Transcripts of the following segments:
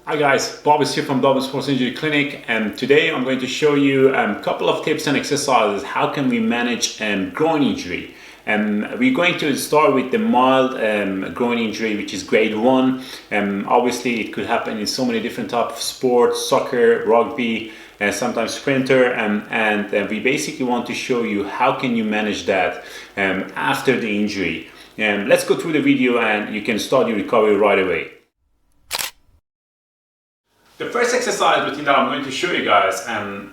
Hi guys, Bob is here from Dublin Sports Injury Clinic, and today I'm going to show you a couple of tips and exercises how can we manage groin injury. We're going to start with the mild groin injury, which is grade 1. Obviously it could happen in so many different types of sports, soccer, rugby, sometimes sprinter, and we basically want to show you how can you manage that after the injury. Let's go through the video and you can start your recovery right away. The first exercise routine that I'm going to show you guys,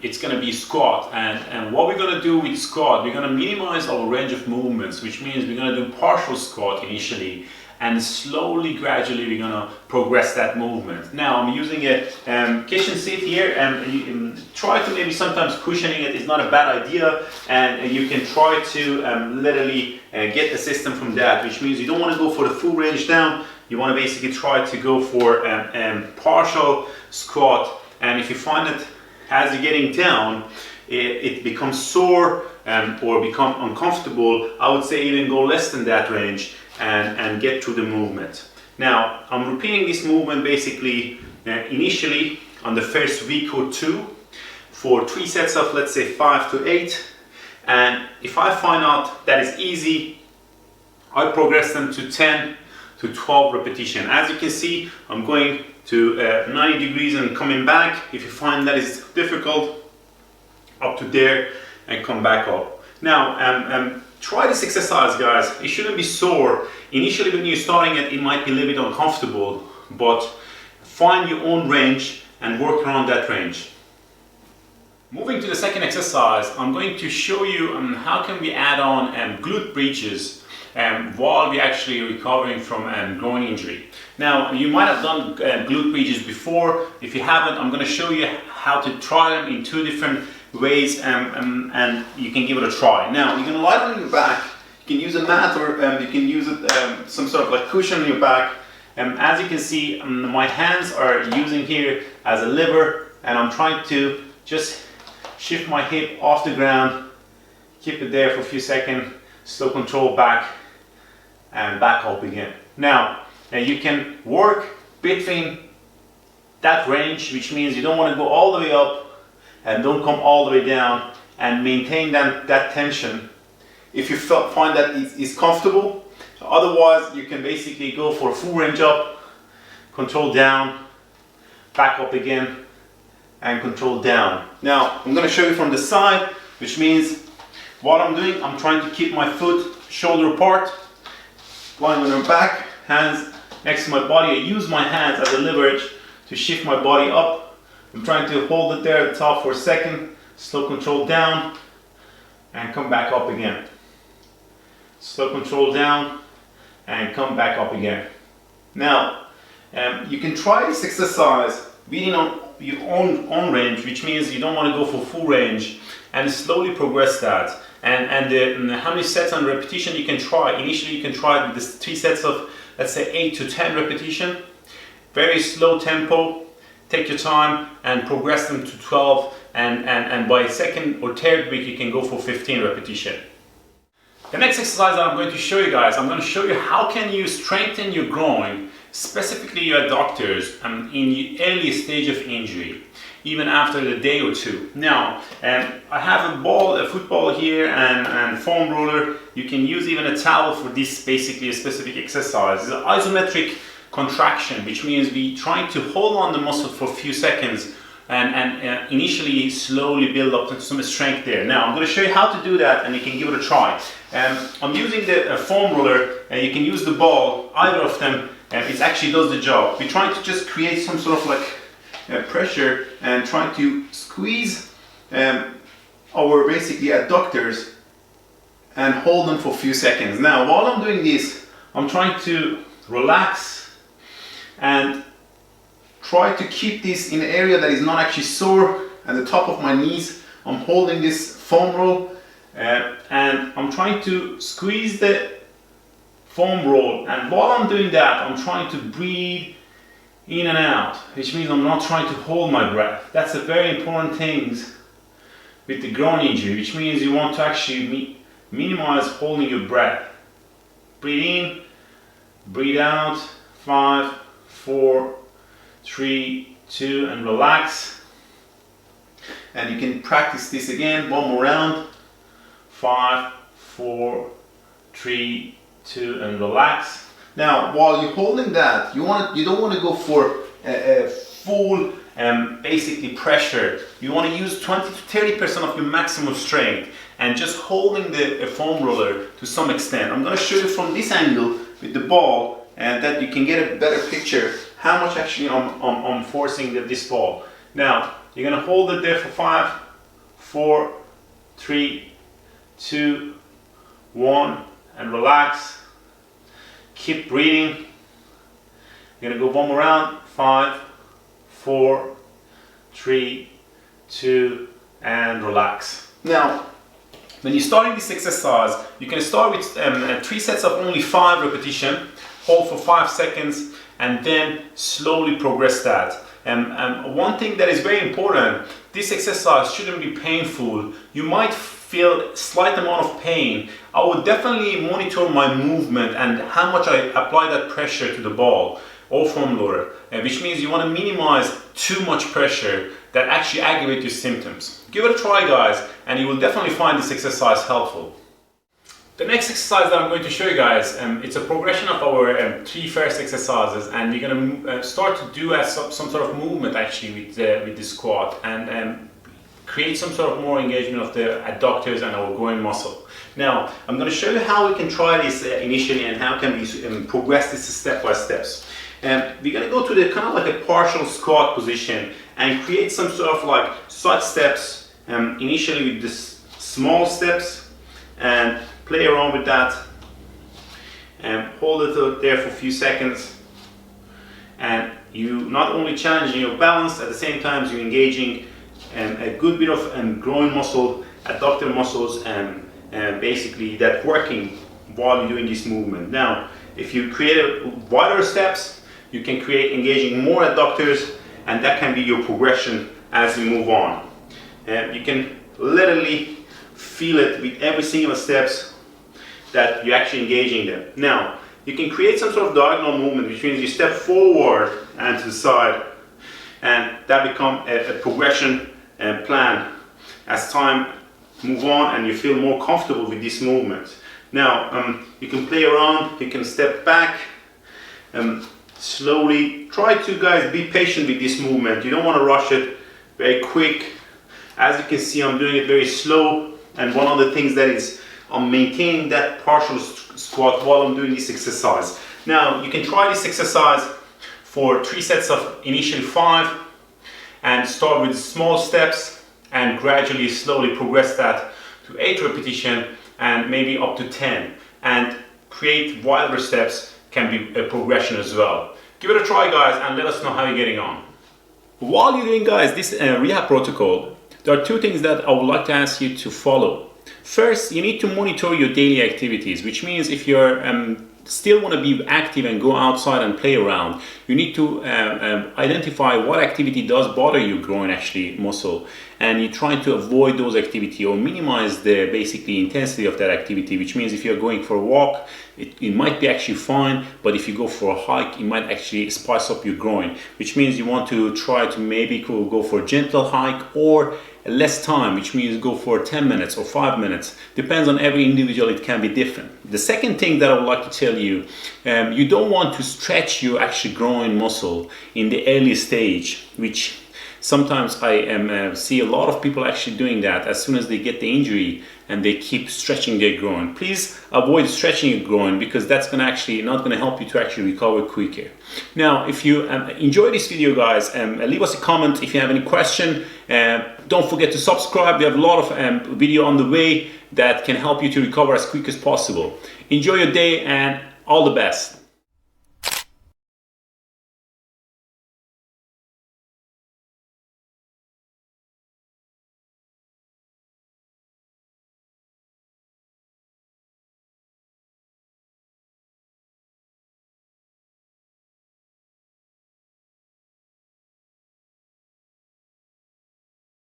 it's going to be squat, and what we're going to do with squat, we're going to minimize our range of movements, which means we're going to do partial squat initially, and slowly, gradually, we're going to progress that movement. Now, I'm using a kitchen seat here, and try to maybe sometimes cushioning it is not a bad idea, and you can try to literally get the system from that, which means you don't want to go for the full range down. You want to basically try to go for partial squat, and if you find that as you're getting down, it becomes sore or become uncomfortable, I would say even go less than that range and get to the movement. Now, I'm repeating this movement basically initially on the first week or two for 3 sets of, let's say, 5 to 8, and if I find out that is easy, I progress them to 10 to 12 repetition. As you can see, I'm going to 90 degrees and coming back. If you find that is difficult, up to there and come back up. Now, try this exercise, guys. It shouldn't be sore. Initially, when you're starting it, it might be a little bit uncomfortable, but find your own range and work around that range. Moving to the second exercise, I'm going to show you how can we add on glute bridges while we're actually recovering from groin injury. Now, you might have done glute bridges before. If you haven't, I'm going to show you how to try them in 2 different ways, and you can give it a try. Now, you're going to lie on your back. You can use a mat, or you can use it, some sort of like cushion on your back. As you can see, my hands are using here as a lever, and I'm trying to just shift my hip off the ground, keep it there for a few seconds, slow control back, and back up again. Now, you can work between that range, which means you don't want to go all the way up and don't come all the way down, and maintain that tension if you find that it is comfortable. Otherwise, you can basically go for a full range up, control down, back up again, and control down. Now, I'm going to show you from the side, which means what I'm doing, I'm trying to keep my foot shoulder apart, lying on my back, hands next to my body. I use my hands as a leverage to shift my body up. I'm trying to hold it there at the top for a second, slow control down, and come back up again. Slow control down, and come back up again. Now, you can try this exercise within on your own range, which means you don't want to go for full range, and slowly progress that. And how many sets and repetition you can try. Initially, you can try this 3 sets of, let's say, 8 to 10 repetition. Very slow tempo. Take your time and progress them to 12. And by second or third week, you can go for 15 repetition. The next exercise that I'm going to show you guys, I'm going to show you how can you strengthen your groin, specifically your adductors, in the early stage of injury, even after a day or 2. Now, I have a football here, and foam roller. You can use even a towel for this, basically a specific exercise. It's an isometric contraction, which means we trying to hold on the muscle for a few seconds and initially slowly build up to some strength there. Now, I'm going to show you how to do that, and you can give it a try. I'm using the foam roller, and you can use the ball, either of them, and it actually does the job. We're trying to just create some sort of like pressure and trying to squeeze our basically adductors and hold them for a few seconds. Now, while I'm doing this, I'm trying to relax and try to keep this in an area that is not actually sore at the top of my knees. I'm holding this foam roll and I'm trying to squeeze the foam roll, and while I'm doing that, I'm trying to breathe in and out, which means I'm not trying to hold my breath. That's a very important thing with the groin injury, which means you want to actually minimize holding your breath. Breathe in, breathe out, 5, 4, 3, 2, and relax. And you can practice this again, one more round. 5, 4, 3, 2, and relax. Now, while you're holding that, you don't want to go for a full basically pressure. You want to use 20 to 30% of your maximum strength and just holding the foam roller to some extent. I'm going to show you from this angle with the ball, and that you can get a better picture how much actually I'm forcing this ball. Now, you're going to hold it there for 5, 4, 3, 2, 1, and relax. Keep breathing. You're going to go one more round. 5, 4, 3, 2, and relax. Now, when you're starting this exercise, you can start with 3 sets of only 5 repetitions, hold for 5 seconds, and then slowly progress that. One thing that is very important, this exercise shouldn't be painful. You might feel a slight amount of pain. I would definitely monitor my movement and how much I apply that pressure to the ball or foam roller, which means you want to minimize too much pressure that actually aggravate your symptoms. Give it a try, guys, and you will definitely find this exercise helpful. The next exercise that I'm going to show you guys, it's a progression of our 3 first exercises, and we're going to start to do some sort of movement actually with the squat, and create some sort of more engagement of the adductors and our groin muscle. Now, I'm going to show you how we can try this initially and how can we progress this step by steps. We're going to go to the kind of like a partial squat position and create some sort of like side steps, initially with this small steps, and play around with that, and hold it there for a few seconds, and you not only challenging your balance, at the same time you're engaging a good bit of groin muscle, adductor muscles, and basically that working while you're doing this movement. Now, if you create wider steps, you can create engaging more adductors, and that can be your progression as you move on. You can literally feel it with every single steps that you're actually engaging them. Now, you can create some sort of diagonal movement, which means you step forward and to the side, and that become a progression plan as time move on and you feel more comfortable with this movement. Now, you can play around, you can step back, slowly. Try to, guys, be patient with this movement. You don't want to rush it very quick. As you can see, I'm doing it very slow, and one of the things that is I'm maintaining that partial squat while I'm doing this exercise. Now, you can try this exercise for 3 sets of initially 5, and start with small steps and gradually slowly progress that to 8 repetitions and maybe up to 10, and create wilder steps can be a progression as well. Give it a try, guys, and let us know how you're getting on. While you're doing, guys, this rehab protocol, there are 2 things that I would like to ask you to follow. First, you need to monitor your daily activities, which means if you're still want to be active and go outside and play around, you need to identify what activity does bother your groin actually muscle, and you're trying to avoid those activity or minimize the basically intensity of that activity, which means if you're going for a walk, it might be actually fine, but if you go for a hike, it might actually spice up your groin, which means you want to try to maybe go for a gentle hike or less time, which means go for 10 minutes or 5 minutes. Depends on every individual, it can be different. The second thing that I would like to tell you, you don't want to stretch your actual groin muscle in the early stage, which sometimes I see a lot of people actually doing that as soon as they get the injury and they keep stretching their groin. Please avoid stretching your groin, because that's not going to help you to actually recover quicker. Now, if you enjoy this video, guys, leave us a comment if you have any question. Don't forget to subscribe. We have a lot of video on the way that can help you to recover as quick as possible. Enjoy your day and all the best.